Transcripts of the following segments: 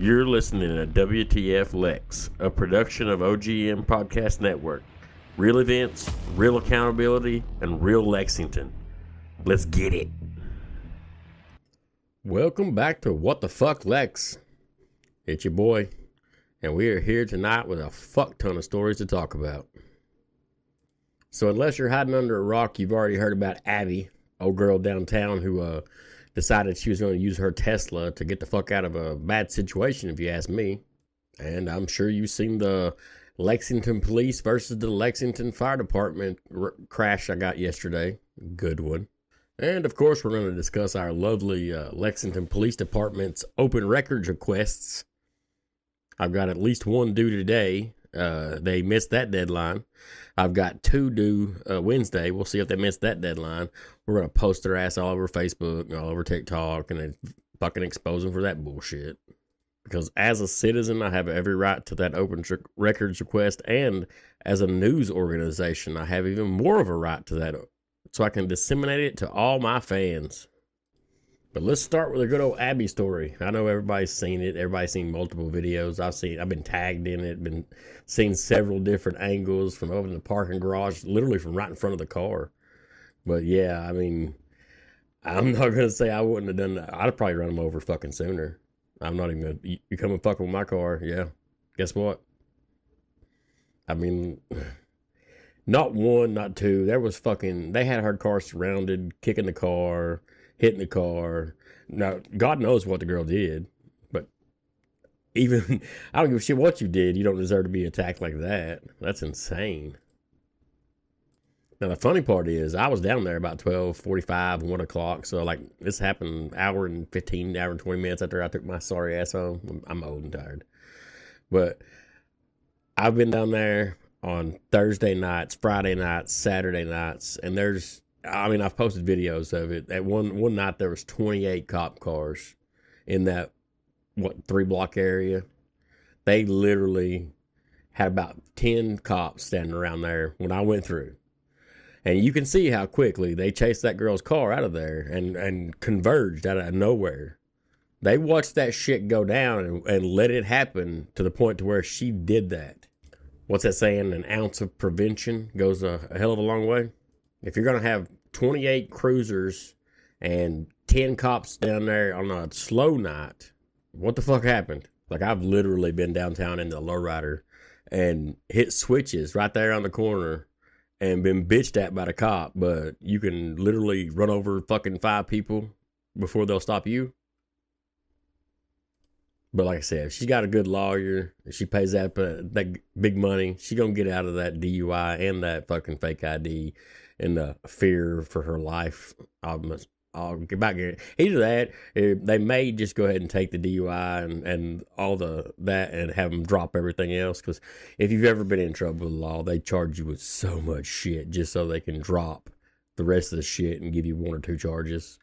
You're listening to WTF Lex, a production of OGM Podcast Network. Real events, real accountability, and real Lexington. Let's get it. Welcome back to What the Fuck Lex. It's your boy, and we are here tonight with a fuck ton of stories to talk about. So unless you're hiding under a rock, you've already heard about Abby, old girl downtown who decided she was going to use her Tesla to get the fuck out of a bad situation, if you ask me. And I'm sure you've seen the Lexington police versus the Lexington Fire Department crash I got yesterday. Good one. And of course, we're going to discuss our lovely Lexington Police Department's open records requests. I've got at least one due today. They missed that deadline. I've got two due Wednesday. We'll see if they missed that deadline. We're going to post their ass all over Facebook, all over TikTok, and then fucking expose them for that bullshit. Because as a citizen, I have every right to that open records request, and as a news organization, I have even more of a right to that, so I can disseminate it to all my fans. But let's start with a good old Abby story. I know everybody's seen it. Everybody's seen multiple videos. I've been tagged in it, been seeing several different angles from over in the parking garage, literally from right in front of the car. But yeah, I mean, I'm not going to say I wouldn't have done that. I'd probably run them over fucking sooner. I'm not even going to, you come and fuck with my car. Yeah. Guess what? I mean, not one, not two. There was fucking, they had her car surrounded, kicking the car, hitting the car. Now, God knows what the girl did, but even, I don't give a shit what you did. You don't deserve to be attacked like that. That's insane. Now, the funny part is, I was down there about 12:45, 1 o'clock. So, like, this happened hour and 20 minutes after I took my sorry ass home. I'm old and tired. But I've been down there on Thursday nights, Friday nights, Saturday nights, and I've posted videos of it. At one night, there was 28 cop cars in that, 3-block area. They literally had about 10 cops standing around there when I went through. And you can see how quickly they chased that girl's car out of there and converged out of nowhere. They watched that shit go down and let it happen to the point to where she did that. What's that saying? An ounce of prevention goes a hell of a long way. If you're going to have 28 cruisers and 10 cops down there on a slow night, what the fuck happened? Like, I've literally been downtown in the lowrider and hit switches right there on the corner and been bitched at by the cop, but you can literally run over fucking 5 people before they'll stop you. But like I said, if she's got a good lawyer, if she pays that big money, she gonna get out of that DUI and that fucking fake ID and the fear for her life. I'll get back here. Either that, they may just go ahead and take the DUI and all that and have them drop everything else. Because if you've ever been in trouble with the law, they charge you with so much shit just so they can drop the rest of the shit and give you 1 or 2 charges.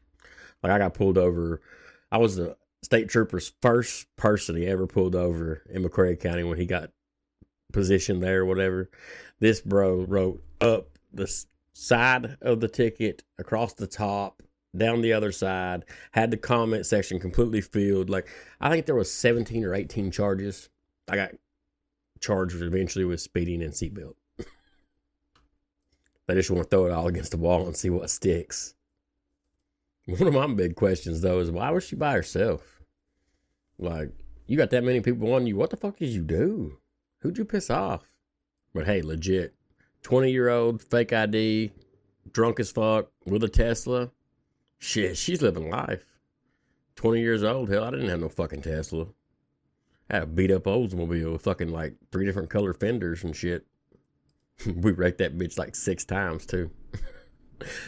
Like, I got pulled over. I was the state trooper's first person he ever pulled over in McRae County when he got positioned there or whatever. This bro wrote up the side of the ticket, across the top, down the other side, had the comment section completely filled. Like, I think there was 17 or 18 charges. I got charged eventually with speeding and seatbelt. They just want to throw it all against the wall and see what sticks. One of my big questions, though, is why was she by herself? Like, you got that many people on you. What the fuck did you do? Who'd you piss off? But hey, legit, 20-year-old, fake ID, drunk as fuck, with a Tesla. Shit, she's living life. 20 years old. Hell, I didn't have no fucking Tesla. I had a beat up Oldsmobile with fucking like 3 different color fenders and shit. We wrecked that bitch like 6 times too.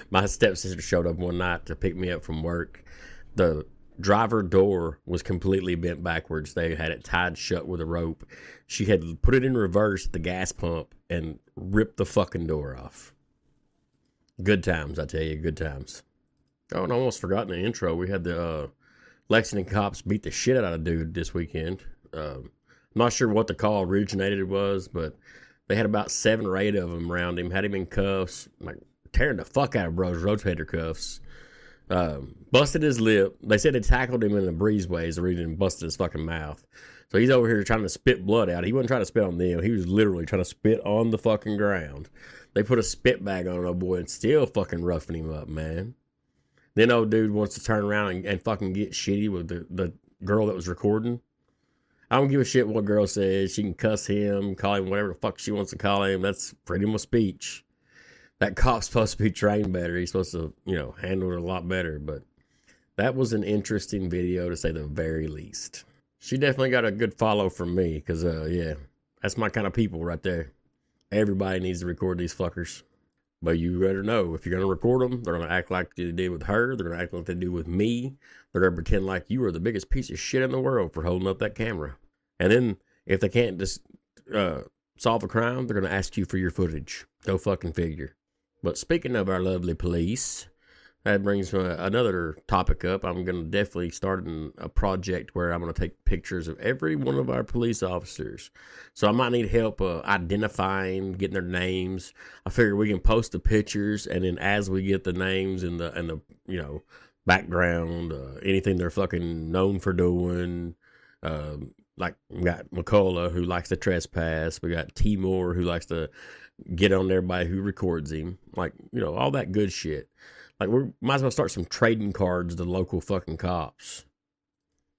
My stepsister showed up one night to pick me up from work. The driver door was completely bent backwards. They had it tied shut with a rope. She had put it in reverse at the gas pump and ripped the fucking door off. Good times, I tell you, good times. Oh, and I almost forgot in the intro, we had the Lexington cops beat the shit out of a dude this weekend. I'm not sure what the call originated was, but they had about 7 or 8 of them around him, had him in cuffs, like tearing the fuck out of bro's rotator cuffs. Busted his lip. They said they tackled him in the breezeways. The reason busted his fucking mouth. So he's over here trying to spit blood out. He wasn't trying to spit on them. He was literally trying to spit on the fucking ground. They put a spit bag on old boy and still fucking roughing him up, man. Then old dude wants to turn around and fucking get shitty with the girl that was recording. I don't give a shit what girl says. She can cuss him, call him whatever the fuck she wants to call him. That's freedom of speech. That cop's supposed to be trained better. He's supposed to, handle it a lot better. But that was an interesting video, to say the very least. She definitely got a good follow from me because, that's my kind of people right there. Everybody needs to record these fuckers. But you better know, if you're going to record them, they're going to act like they did with her. They're going to act like they do with me. They're going to pretend like you are the biggest piece of shit in the world for holding up that camera. And then, if they can't just solve a crime, they're going to ask you for your footage. Go fucking figure. But speaking of our lovely police, that brings another topic up. I'm going to definitely start a project where I'm going to take pictures of every one of our police officers. So I might need help identifying, getting their names. I figure we can post the pictures, and then as we get the names and the background, anything they're fucking known for doing. Like we got McCullough, who likes to trespass. We got Timur, who likes to get on everybody who records him. Like, all that good shit. Like, we might as well start some trading cards to local fucking cops.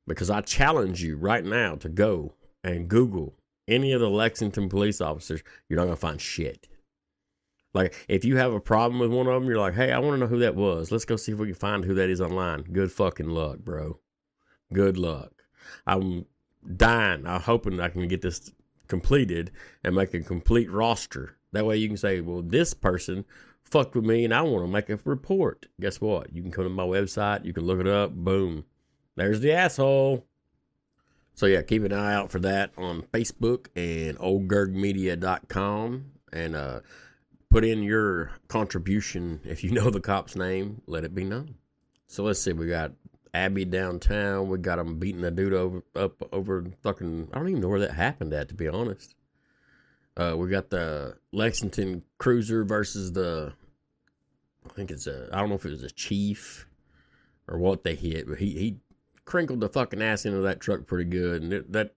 Because I challenge you right now to go and Google any of the Lexington police officers. You're not going to find shit. Like, if you have a problem with one of them, you're like, hey, I want to know who that was. Let's go see if we can find who that is online. Good fucking luck, bro. Good luck. I'm dying. I'm hoping I can get this completed and make a complete roster. That way you can say, well, this person fucked with me and I want to make a report. Guess what? You can come to my website. You can look it up. Boom. There's the asshole. So yeah, keep an eye out for that on Facebook and oldgergmedia.com, and put in your contribution. If you know the cop's name, let it be known. So let's see. We got Abby downtown. We got them beating a dude up over fucking, I don't even know where that happened at, to be honest. We got the Lexington Cruiser versus I don't know if it was a chief or what they hit, but he crinkled the fucking ass into that truck pretty good, and that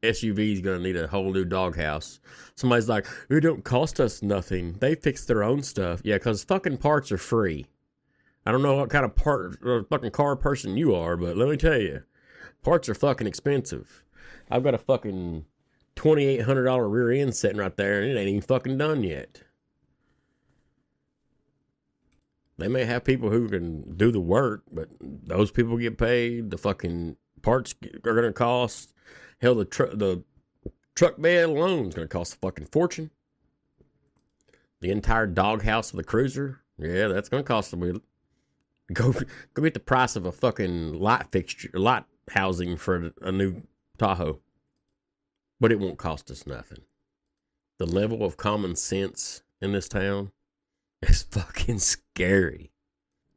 SUV is going to need a whole new doghouse. Somebody's like, it don't cost us nothing. They fix their own stuff. Yeah, because fucking parts are free. I don't know what kind of fucking car person you are, but let me tell you, parts are fucking expensive. I've got a fucking $2,800 rear end sitting right there, and it ain't even fucking done yet. They may have people who can do the work, but those people get paid. The fucking parts are going to cost. Hell, the truck bed alone is going to cost a fucking fortune. The entire doghouse of the Cruiser, yeah, that's going to cost a bit. Go get the price of a fucking light housing for a new Tahoe. But it won't cost us nothing. The level of common sense in this town is fucking scary.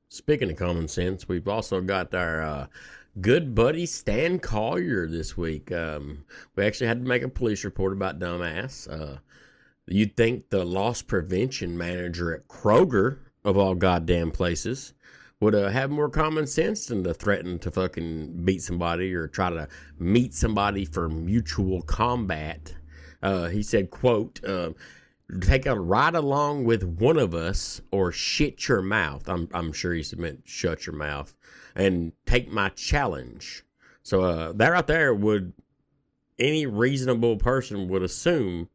Speaking of common sense, we've also got our good buddy Stan Collier this week. We actually had to make a police report about dumbass. You'd think the loss prevention manager at Kroger, of all goddamn places, would have more common sense than to threaten to fucking beat somebody or try to meet somebody for mutual combat. He said, quote, take a ride along with one of us or shit your mouth. I'm sure he meant shut your mouth and take my challenge. So that right there any reasonable person would assume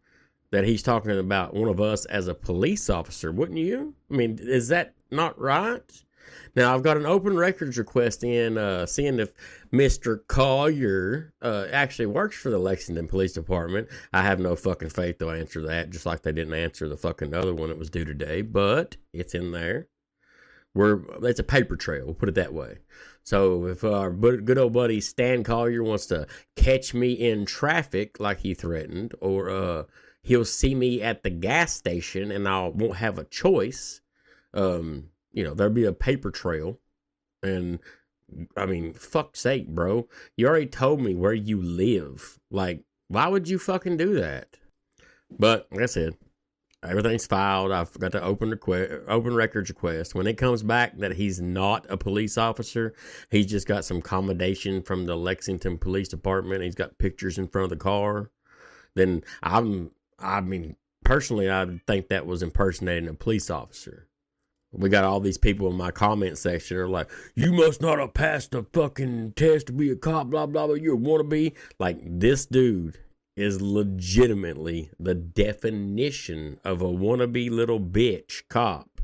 that he's talking about one of us as a police officer, wouldn't you? I mean, is that not right? Now, I've got an open records request in seeing if Mr. Collier actually works for the Lexington Police Department. I have no fucking faith they'll answer that, just like they didn't answer the fucking other one that was due today, but it's in there. It's a paper trail, we'll put it that way. So if our good old buddy Stan Collier wants to catch me in traffic like he threatened, or he'll see me at the gas station and I won't have a choice, there'll be a paper trail. And I mean, fuck's sake, bro. You already told me where you live. Like, why would you fucking do that? But like I said, Everything's filed. I've got the open records request. When it comes back that he's not a police officer, he's just got some commendation from the Lexington Police Department. He's got pictures in front of the car. Then personally, I think that was impersonating a police officer. We got all these people in my comment section are like, you must not have passed the fucking test to be a cop, blah, blah, blah, you're a wannabe. Like, this dude is legitimately the definition of a wannabe little bitch cop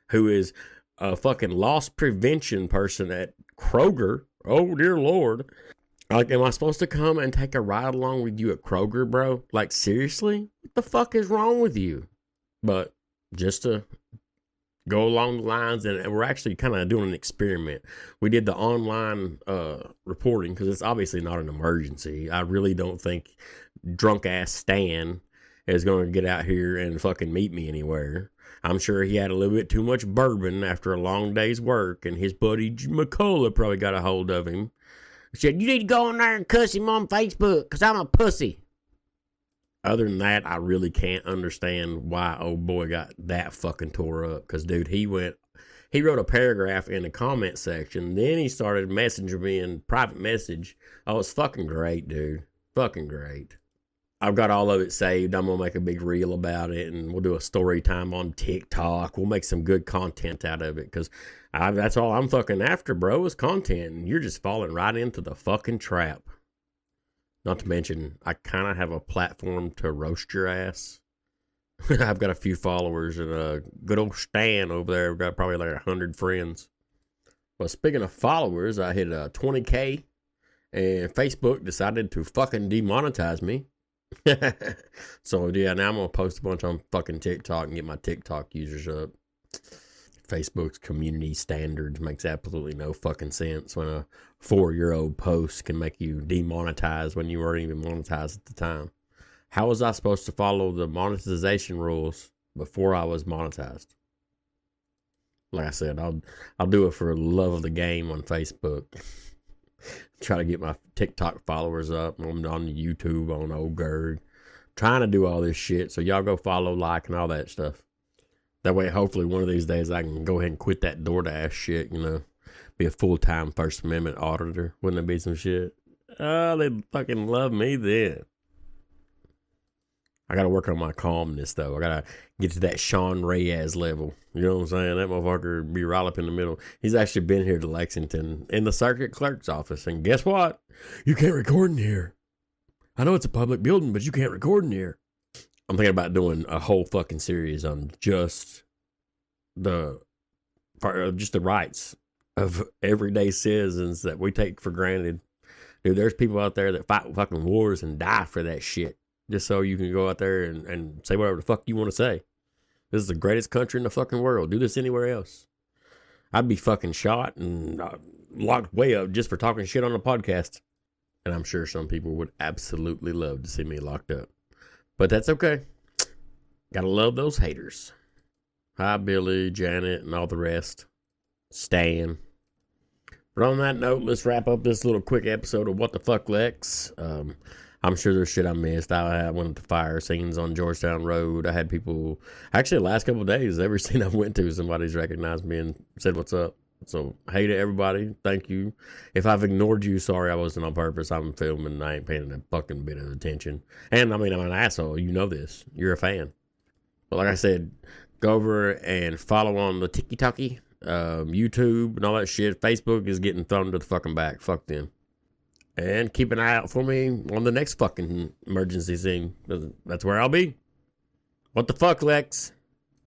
who is a fucking loss prevention person at Kroger. Oh, dear Lord. Like, am I supposed to come and take a ride along with you at Kroger, bro? Like, seriously? What the fuck is wrong with you? But just to go along the lines, and we're actually kind of doing an experiment. We did the online reporting because it's obviously not an emergency. I really don't think drunk ass Stan is going to get out here and fucking meet me anywhere. I'm sure he had a little bit too much bourbon after a long day's work, and his buddy McCullough probably got a hold of him. He said, you need to go in there and cuss him on Facebook because I'm a pussy. Other than that, I really can't understand why old boy got that fucking tore up. Because, dude, he wrote a paragraph in the comment section. Then he started messaging me in private message. Oh, it's fucking great, dude. Fucking great. I've got all of it saved. I'm going to make a big reel about it. And we'll do a story time on TikTok. We'll make some good content out of it. Because that's all I'm fucking after, bro, is content. And you're just falling right into the fucking trap. Not to mention, I kind of have a platform to roast your ass. I've got a few followers and a good old Stan over there. I've got probably like 100 friends. Well, speaking of followers, I hit 20K and Facebook decided to fucking demonetize me. So, yeah, now I'm going to post a bunch on fucking TikTok and get my TikTok users up. Facebook's community standards makes absolutely no fucking sense when a 4-year-old post can make you demonetized when you weren't even monetized at the time. How was I supposed to follow the monetization rules before I was monetized? Like I said, I'll do it for the love of the game on Facebook. Try to get my TikTok followers up. I'm on YouTube, on Old Gerg. Trying to do all this shit. So y'all go follow, like, and all that stuff. That way, hopefully, one of these days, I can go ahead and quit that DoorDash shit, you know. Be a full-time First Amendment auditor. Wouldn't it be some shit? Oh, they'd fucking love me then. I got to work on my calmness, though. I got to get to that Sean Reyes level. You know what I'm saying? That motherfucker be right up in the middle. He's actually been here to Lexington in the circuit clerk's office. And guess what? You can't record in here. I know it's a public building, but you can't record in here. I'm thinking about doing a whole fucking series on just the rights of everyday citizens that we take for granted. Dude, there's people out there that fight fucking wars and die for that shit. Just so you can go out there and say whatever the fuck you want to say. This is the greatest country in the fucking world. Do this anywhere else. I'd be fucking shot and locked way up just for talking shit on a podcast. And I'm sure some people would absolutely love to see me locked up. But that's okay. Gotta love those haters. Hi, Billy, Janet, and all the rest. Stan. But on that note, let's wrap up this little quick episode of What the Fuck Lex. I'm sure there's shit I missed. I went to fire scenes on Georgetown Road. I had people... Actually, the last couple of days, every scene I went to, somebody's recognized me and said, what's up? So, hey to everybody. Thank you. If I've ignored you, sorry, I wasn't on purpose. I'm filming and I ain't paying a fucking bit of attention. And, I mean, I'm an asshole. You know this. You're a fan. But like I said, go over and follow on the TikTok, YouTube, and all that shit. Facebook is getting thrown to the fucking back. Fuck them. And keep an eye out for me on the next fucking emergency scene. That's where I'll be. What the fuck, Lex?